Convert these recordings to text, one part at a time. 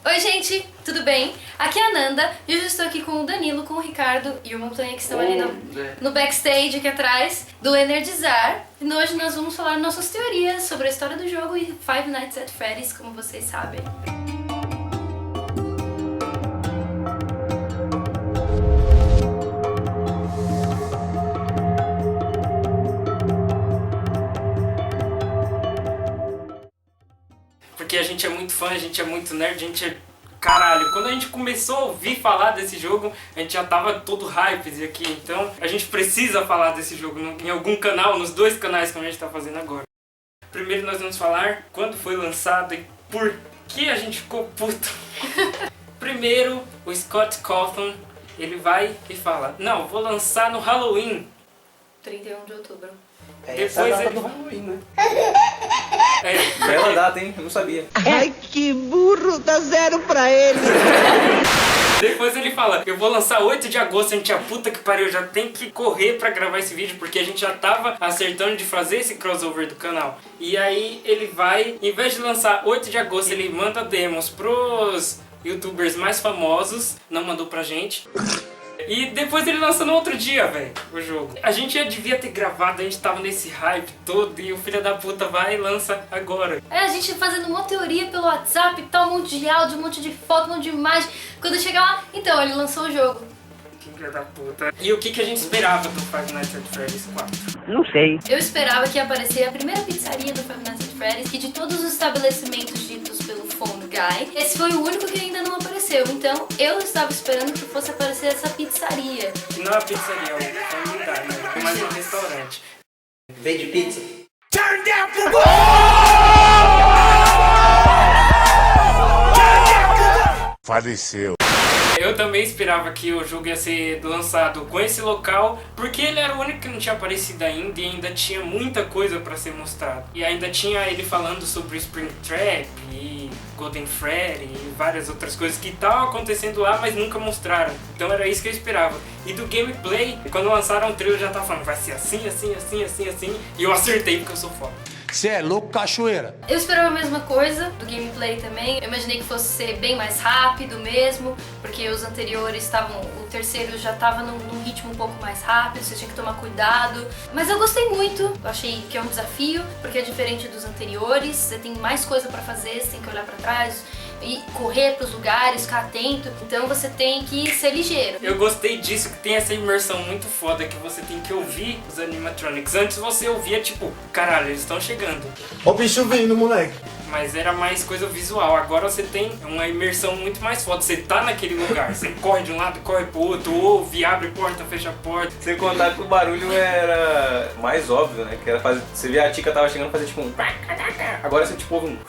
Oi gente, tudo bem? Aqui é a Nanda e hoje eu estou aqui com o Danilo, com o Ricardo e o Montanha que estão ali no backstage aqui atrás do Energizar. E hoje nós vamos falar nossas teorias sobre a história do jogo e Five Nights at Freddy's, como vocês sabem. Porque a gente é muito fã, a gente é muito nerd, a gente é... Caralho, quando a gente começou a ouvir falar desse jogo, a gente já tava todo hype aqui. Então, a gente precisa falar desse jogo em algum canal, nos dois canais que a gente tá fazendo agora. Primeiro nós vamos falar quando foi lançado e por que a gente ficou puto. Primeiro, o Scott Cawthon, ele vai e fala: não, vou lançar no Halloween. 31 de outubro. Essa é a data do Halloween, né? Bela data, hein? Eu não sabia. Ai, que burro, dá 0 pra ele. Depois ele fala: eu vou lançar 8 de agosto, a gente, a puta que pariu, já tem que correr pra gravar esse vídeo, porque a gente já tava acertando de fazer esse crossover do canal. E aí ele vai, em vez de lançar 8 de agosto, ele manda demos pros youtubers mais famosos, não mandou pra gente. E depois ele lança no outro dia, velho, o jogo. A gente já devia ter gravado, a gente tava nesse hype todo e o filho da puta vai e lança agora. A gente fazendo uma teoria pelo WhatsApp e tal, um monte de áudio, um monte de foto, um monte de imagem. Quando chegar lá, então, ele lançou o jogo. Filho da puta. E o que a gente esperava do Five Nights at Freddy's 4? Não sei. Eu esperava que ia aparecer a primeira pizzaria do Five Nights at Freddy's, que de todos os estabelecimentos ditos pelo Phone Guy, esse foi o único que ainda não apareceu. Então eu estava esperando que fosse aparecer essa pizzaria. Não é uma pizzaria, é um Phone Guy, né? É mais um restaurante. Vende pizza? Turn down for Faleceu. Eu também esperava que o jogo ia ser lançado com esse local, porque ele era o único que não tinha aparecido ainda e ainda tinha muita coisa pra ser mostrado. E ainda tinha ele falando sobre Springtrap e Golden Freddy e várias outras coisas que estavam acontecendo lá, mas nunca mostraram. Então era isso que eu esperava. E do gameplay, quando lançaram o trailer, eu já tava falando, vai ser assim, assim, assim, assim, assim. E eu acertei porque eu sou foda. Cê é louco, cachoeira. Eu esperava a mesma coisa do gameplay também. Eu imaginei que fosse ser bem mais rápido mesmo, porque os anteriores estavam... O terceiro já estava num ritmo um pouco mais rápido, você tinha que tomar cuidado. Mas eu gostei muito, eu achei que é um desafio, porque é diferente dos anteriores. Você tem mais coisa pra fazer, você tem que olhar pra trás e correr pros lugares, ficar atento. Então você tem que ser ligeiro. Eu gostei disso, que tem essa imersão muito foda, que você tem que ouvir os animatronics. Antes você ouvia tipo, caralho, eles estão chegando. Ó o bicho vindo, moleque. Mas era mais coisa visual. Agora você tem uma imersão muito mais foda. Você tá naquele lugar, você corre de um lado, corre pro outro, ouve, abre porta, fecha a porta. Sem contar que o barulho era mais óbvio, né? Que era fazer... Você via a Tica tava chegando a fazer tipo um... Agora você tipo ouve um...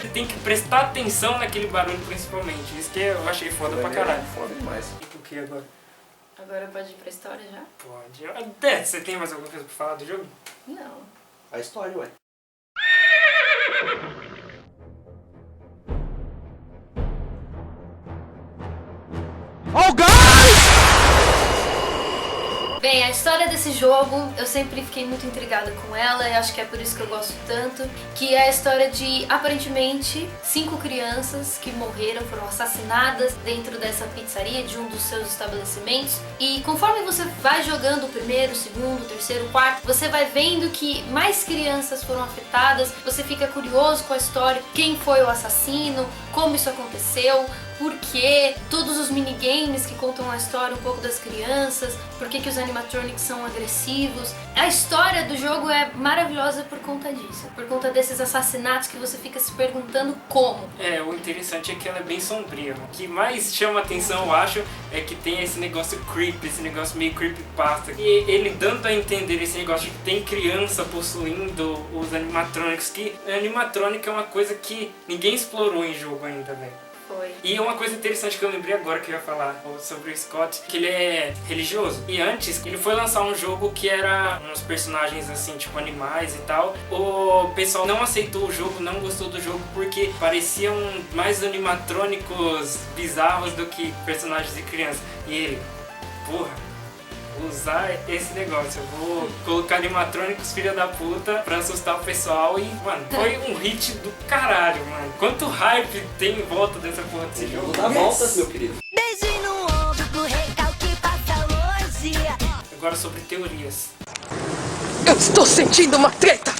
Você tem que prestar atenção naquele barulho principalmente. Isso que eu achei foda pra caralho. Foda demais. E o que agora? Agora pode ir pra história já? Pode. Você tem mais alguma coisa pra falar do jogo? Não. A história, ué. Ó o gás! Bem, a história desse jogo, eu sempre fiquei muito intrigada com ela e acho que é por isso que eu gosto tanto, que é a história de, aparentemente, 5 crianças que morreram, foram assassinadas dentro dessa pizzaria de um dos seus estabelecimentos. E conforme você vai jogando o primeiro, o segundo, o terceiro, o quarto, você vai vendo que mais crianças foram afetadas, você fica curioso com a história, quem foi o assassino, como isso aconteceu, por quê, todos os minigames que contam a história um pouco das crianças, por que os animatronics são agressivos. A história do jogo é maravilhosa por conta disso, por conta desses assassinatos que você fica se perguntando como. O interessante é que ela é bem sombria. O que mais chama atenção, eu acho, é que tem esse negócio creepy, esse negócio meio creepypasta. E ele dando a entender esse negócio de que tem criança possuindo os animatronics, que animatronic é uma coisa que ninguém explorou em jogo ainda, velho. Foi. E uma coisa interessante que eu lembrei agora que eu ia falar sobre o Scott, que ele é religioso. E antes, ele foi lançar um jogo que era uns personagens assim, tipo animais e tal. O pessoal não aceitou o jogo, não gostou do jogo, porque pareciam mais animatrônicos bizarros do que personagens de criança. E ele, porra, usar esse negócio. Eu vou colocar animatrônicos filha da puta pra assustar o pessoal e, mano, foi um hit do caralho, mano. Quanto hype tem em volta dessa porra desse jogo. Dá voltas, meu querido. Beijo no ombro pro recalque passa hoje. Agora sobre teorias. Eu estou sentindo uma treta!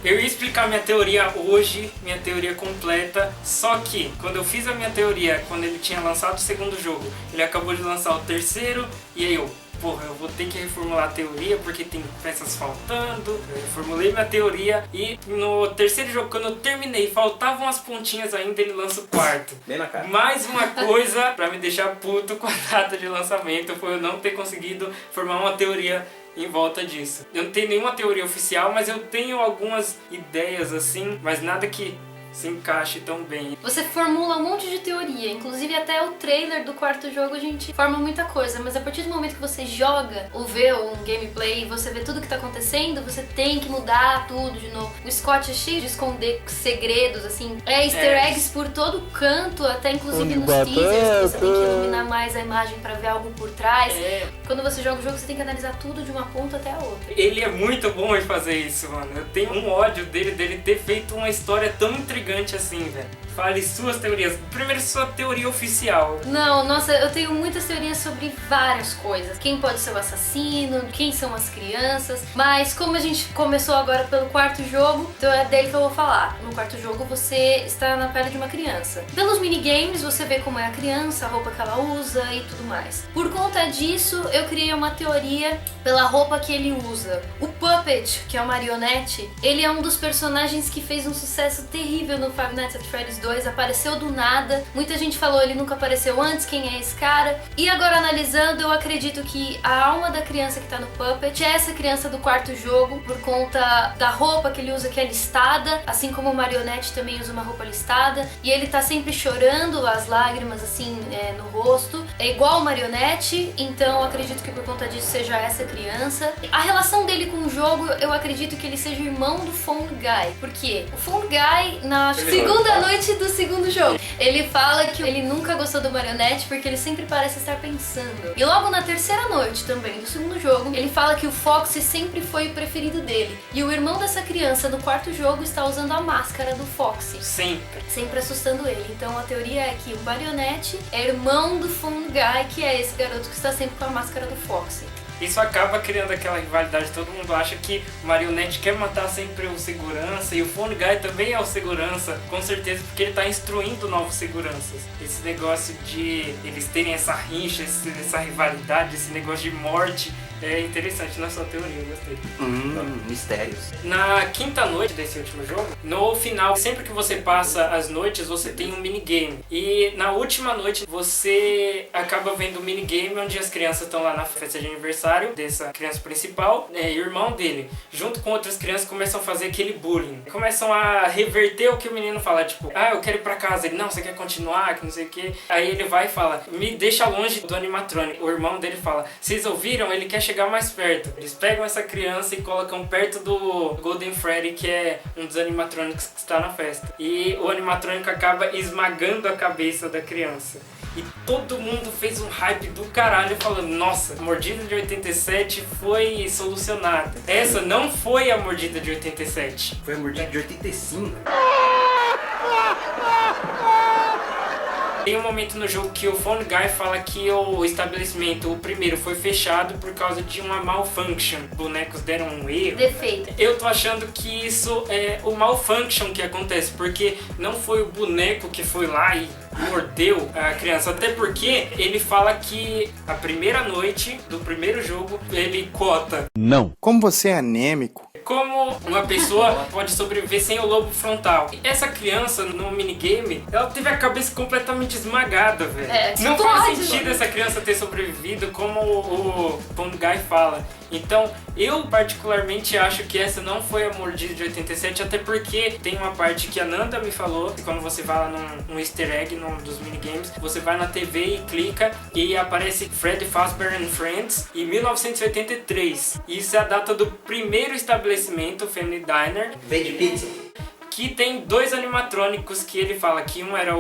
Eu ia explicar minha teoria hoje, minha teoria completa, só que quando eu fiz a minha teoria, quando ele tinha lançado o segundo jogo, ele acabou de lançar o terceiro, e aí eu vou ter que reformular a teoria porque tem peças faltando. Eu reformulei minha teoria e no terceiro jogo, quando eu terminei, faltavam as pontinhas ainda, ele lança o quarto. Bem na cara. Mais uma coisa pra me deixar puto com a data de lançamento foi eu não ter conseguido formar uma teoria em volta disso. Eu não tenho nenhuma teoria oficial, mas eu tenho algumas ideias assim, mas nada que se encaixe tão bem. Você formula um monte de teoria, inclusive até o trailer do quarto jogo a gente forma muita coisa, mas a partir do momento que você joga ou vê um gameplay e você vê tudo que tá acontecendo, você tem que mudar tudo de novo. O Scott é cheio de esconder segredos, assim, easter eggs por todo canto, até inclusive nos teasers, você tem que iluminar mais a imagem pra ver algo por trás. Quando você joga o jogo, você tem que analisar tudo de uma ponta até a outra. Ele é muito bom em fazer isso, mano. Eu tenho um ódio dele ter feito uma história tão intrigante assim, velho. Fale suas teorias. Primeiro, sua teoria oficial. Não, nossa, eu tenho muitas teorias sobre várias coisas. Quem pode ser o assassino, quem são as crianças. Mas como a gente começou agora pelo quarto jogo, então é dele que eu vou falar. No quarto jogo você está na pele de uma criança. Pelos minigames você vê como é a criança, a roupa que ela usa e tudo mais. Por conta disso, eu criei uma teoria pela roupa que ele usa. O Puppet, que é o marionete, ele é um dos personagens que fez um sucesso terrível no Five Nights at Freddy's 2, apareceu do nada, muita gente falou ele nunca apareceu antes, quem é esse cara? E agora analisando, eu acredito que a alma da criança que tá no Puppet é essa criança do quarto jogo, por conta da roupa que ele usa que é listada, assim como o marionete também usa uma roupa listada, e ele tá sempre chorando, as lágrimas assim no rosto, é igual o marionete, então eu acredito que por conta disso seja essa criança. A relação dele com o jogo, eu acredito que ele seja irmão do Phone Guy, porque o Phone Guy, na segunda noite do segundo jogo, ele fala que ele nunca gostou do marionete porque ele sempre parece estar pensando. E logo na terceira noite também do segundo jogo, ele fala que o Foxy sempre foi o preferido dele. E o irmão dessa criança no quarto jogo está usando a máscara do Foxy. Sempre assustando ele. Então a teoria é que o marionete é irmão do Phone Guy, que é esse garoto que está sempre com a máscara do Foxy. Isso acaba criando aquela rivalidade, todo mundo acha que o marionete quer matar sempre o segurança e o Phone Guy também é o segurança, com certeza, porque ele tá instruindo novos seguranças. Esse negócio de eles terem essa rincha, essa rivalidade, esse negócio de morte, é interessante na sua teoria, eu gostei. Mistérios. Na quinta noite desse último jogo, no final, sempre que você passa as noites, você tem um minigame. E na última noite, você acaba vendo um minigame onde as crianças estão lá na festa de aniversário dessa criança principal, e o irmão dele, junto com outras crianças, começam a fazer aquele bullying. Começam a reverter o que o menino fala, tipo, eu quero ir pra casa. Ele, não, você quer continuar, que não sei o que. Aí ele vai e fala, me deixa longe do animatrônico. O irmão dele fala, vocês ouviram? Ele quer chegar mais perto. Eles pegam essa criança e colocam perto do Golden Freddy, que é um dos animatrônicos que está na festa. E o animatrônico acaba esmagando a cabeça da criança. E todo mundo fez um hype do caralho falando, nossa, a mordida de 87 foi solucionada. Essa não foi a mordida de 87. Foi a mordida de 85. Tem um momento no jogo que o Phone Guy fala que o estabelecimento, o primeiro, foi fechado por causa de uma malfunction. Os bonecos deram um erro. Defeito. Eu tô achando que isso é o malfunction que acontece, porque não foi o boneco que foi lá e mordeu a criança. Até porque ele fala que a primeira noite do primeiro jogo, ele cota. Não. Como você é anêmico. Como uma pessoa pode sobreviver sem o lobo frontal. E essa criança, no minigame, ela teve a cabeça completamente esmagada, velho. Não faz sentido essa criança ter sobrevivido, como o Phone Guy fala. Então, eu particularmente acho que essa não foi a mordida de 87, até porque tem uma parte que a Nanda me falou, que quando você vai lá num easter egg, num dos minigames, você vai na TV e clica e aparece Freddy Fazbear and Friends em 1983. Isso é a data do primeiro estabelecimento, Family Diner. Vende pizza. Que tem dois animatrônicos que ele fala que um era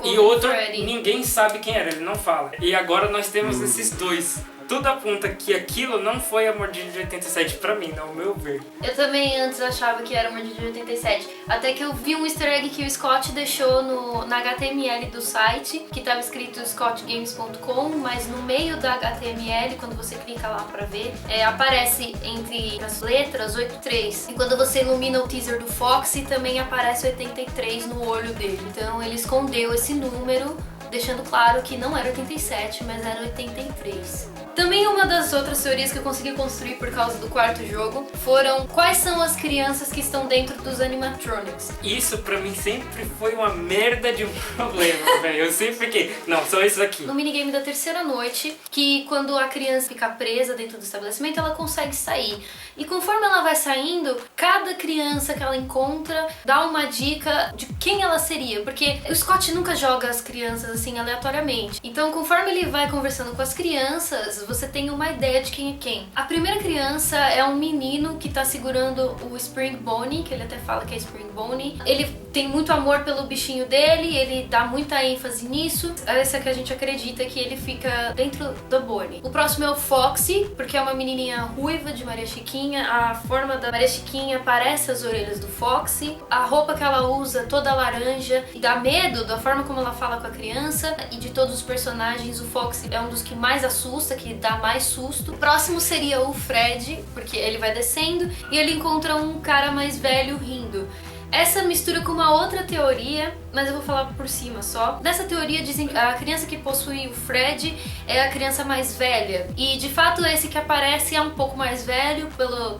e outro Freddy. ninguém sabe quem era, ele não fala. E agora nós temos esses dois. tudo aponta que aquilo não foi a mordida de 87 pra mim, ao meu ver. Eu também antes achava que era uma de 87. Até que eu vi um easter egg que o Scott deixou na HTML do site, que estava escrito scottgames.com, mas no meio da HTML, quando você clica lá pra ver, aparece entre as letras 83. E quando você ilumina o teaser do Foxy, também aparece 83 no olho dele. Então ele escondeu esse número, deixando claro que não era 87, mas era 83. Também uma das outras teorias que eu consegui construir por causa do quarto jogo foram quais são as crianças que estão dentro dos animatronics. Isso pra mim sempre foi uma merda de um problema, velho. Eu sempre fiquei, não, são esses aqui. No minigame da terceira noite, que quando a criança fica presa dentro do estabelecimento, ela consegue sair. E conforme ela vai saindo, cada criança que ela encontra dá uma dica de quem ela seria. Porque o Scott nunca joga as crianças assim aleatoriamente. Então, conforme ele vai conversando com as crianças, você tem uma ideia de quem é quem. A primeira criança é um menino que tá segurando o Spring Bonnie, que ele até fala que é Spring Bonnie. Ele tem muito amor pelo bichinho dele, ele dá muita ênfase nisso. Essa que a gente acredita que ele fica dentro da Bonnie. O próximo é o Foxy, porque é uma menininha ruiva de Maria Chiquinha. A forma da Maria Chiquinha parece as orelhas do Foxy. A roupa que ela usa, toda laranja, e dá medo da forma como ela fala com a criança. E de todos os personagens, o Foxy é um dos que mais assusta, que dá mais susto. O próximo seria o Fred, porque ele vai descendo e ele encontra um cara mais velho rindo. Essa mistura com uma outra teoria, mas eu vou falar por cima só. Nessa teoria dizem que a criança que possui o Fred é a criança mais velha. E de fato esse que aparece é um pouco mais velho pelo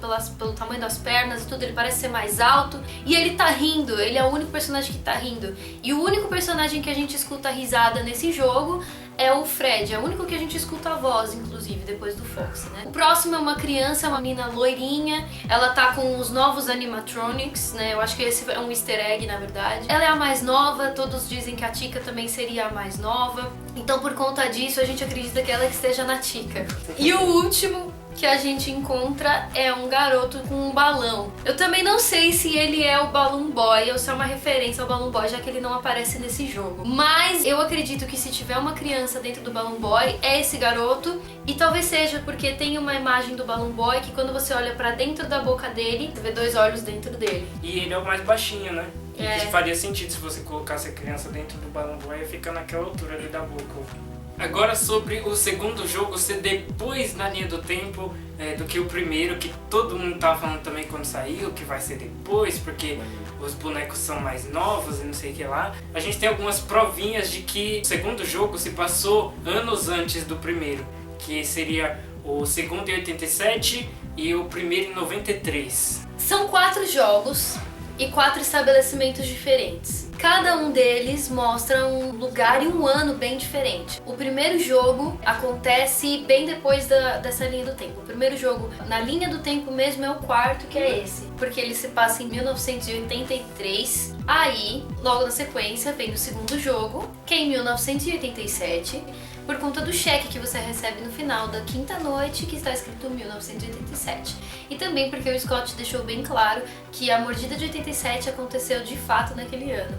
tamanho das pernas e tudo, ele parece ser mais alto. E ele tá rindo, ele é o único personagem que tá rindo. E o único personagem que a gente escuta risada nesse jogo é o Fred, é o único que a gente escuta a voz, inclusive, depois do Fox, né? O próximo é uma criança, uma menina loirinha, ela tá com os novos animatronics, né? Eu acho que esse é um easter egg, na verdade. Ela é a mais nova, todos dizem que a Tika também seria a mais nova. Então, por conta disso, a gente acredita que ela esteja na Tika. E o último que a gente encontra é um garoto com um balão. Eu também não sei se ele é o Balloon Boy ou se é uma referência ao Balloon Boy, já que ele não aparece nesse jogo. Mas eu acredito que se tiver uma criança dentro do Balloon Boy, é esse garoto. E talvez seja porque tem uma imagem do Balloon Boy que quando você olha pra dentro da boca dele, você vê dois olhos dentro dele. E ele é o mais baixinho, né? É. Isso faria sentido se você colocasse a criança dentro do Balloon Boy e fica naquela altura ali da boca. Agora sobre o segundo jogo ser depois na linha do tempo do que o primeiro, que todo mundo tava falando também quando saiu, que vai ser depois, porque os bonecos são mais novos e não sei o que lá. A gente tem algumas provinhas de que o segundo jogo se passou anos antes do primeiro, que seria o segundo em 87 e o primeiro em 93. São 4 jogos e 4 estabelecimentos diferentes. Cada um deles mostra um lugar e um ano bem diferente. O primeiro jogo acontece bem depois dessa linha do tempo. O primeiro jogo na linha do tempo mesmo é o quarto, que é esse, porque ele se passa em 1983. Aí, logo na sequência, vem o segundo jogo, que é em 1987, por conta do cheque que você recebe no final da quinta noite, que está escrito 1987. E também porque o Scott deixou bem claro que a mordida de 87 aconteceu de fato naquele ano.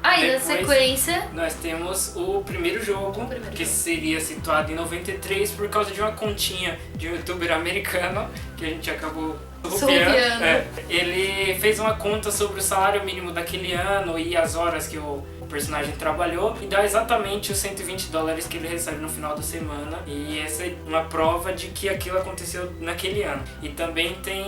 Aí, na sequência, nós temos o primeiro jogo, que seria situado em 93 por causa de uma continha de um youtuber americano, que a gente acabou surrupiando. Ele fez uma conta sobre o salário mínimo daquele ano e as horas que o personagem trabalhou e dá exatamente os $120 que ele recebe no final da semana, e essa é uma prova de que aquilo aconteceu naquele ano. E também tem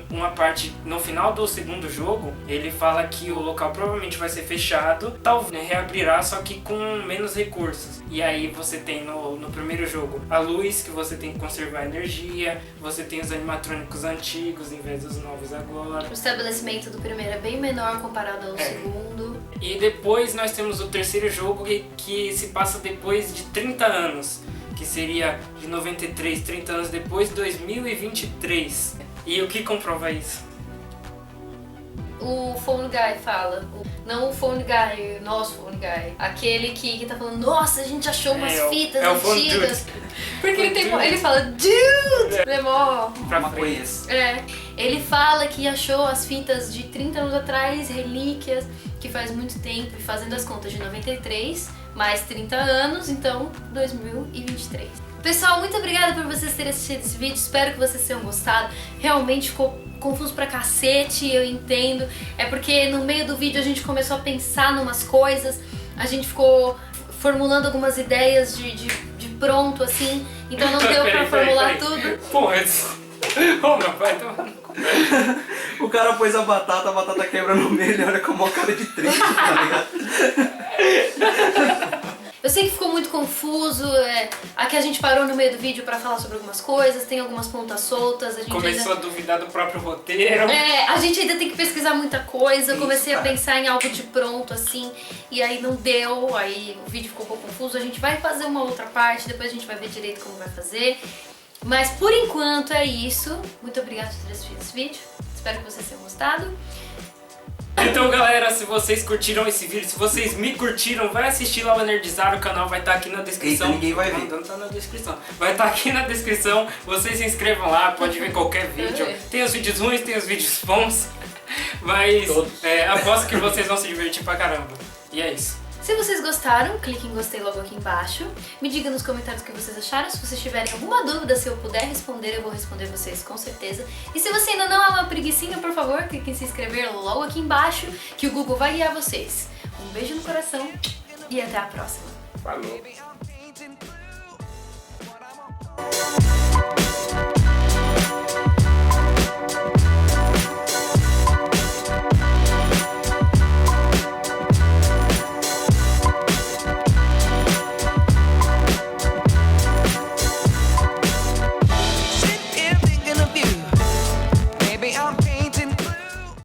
uma parte no final do segundo jogo, ele fala que o local provavelmente vai ser fechado, talvez reabrirá, só que com menos recursos. E aí você tem no primeiro jogo a luz, que você tem que conservar a energia, você tem os animatrônicos antigos em vez dos novos agora. O estabelecimento do primeiro é bem menor comparado ao segundo. E depois nós temos o terceiro jogo que se passa depois de 30 anos, que seria de 93, 30 anos depois, 2023. E o que comprova isso? O Phone Guy fala, não o Phone Guy, nosso Phone Guy, aquele que tá falando, nossa, a gente achou umas fitas antigas. Porque ele fala, dude! Ele é mó... Pra maconhês. Ele fala que achou as fitas de 30 anos atrás, relíquias, que faz muito tempo, e fazendo as contas de 93, mais 30 anos, então 2023. Pessoal, muito obrigada por vocês terem assistido esse vídeo, espero que vocês tenham gostado. Realmente ficou confuso pra cacete, eu entendo. É porque no meio do vídeo a gente começou a pensar numas coisas, a gente ficou formulando algumas ideias de pronto, assim, então não deu pra formular tudo. Porra, ô meu pai, O cara pôs a batata quebra no meio, ele olha com uma cara de triste, tá ligado? Eu sei que ficou muito confuso, aqui a gente parou no meio do vídeo pra falar sobre algumas coisas, tem algumas pontas soltas, a gente começou a duvidar do próprio roteiro. a gente ainda tem que pesquisar muita coisa, eu comecei a pensar em algo de pronto, assim, e aí não deu, aí o vídeo ficou um pouco confuso, a gente vai fazer uma outra parte, depois a gente vai ver direito como vai fazer. Mas por enquanto é isso, muito obrigada por ter assistido esse vídeo, espero que vocês tenham gostado. Então galera, se vocês curtiram esse vídeo, se vocês me curtiram, vai assistir lá o Energizar, o canal vai estar aqui na descrição. Eita, ninguém vai ver. Não tá na descrição. Vai estar aqui na descrição, vocês se inscrevam lá, pode ver qualquer vídeo. Tem os vídeos ruins, tem os vídeos bons, mas aposto que vocês vão se divertir pra caramba. E é isso. Se vocês gostaram, clique em gostei logo aqui embaixo. Me diga nos comentários o que vocês acharam. Se vocês tiverem alguma dúvida, se eu puder responder, eu vou responder vocês com certeza. E se você ainda não é uma preguicinha, por favor, clique em se inscrever logo aqui embaixo, que o Google vai guiar vocês. Um beijo no coração e até a próxima. Falou.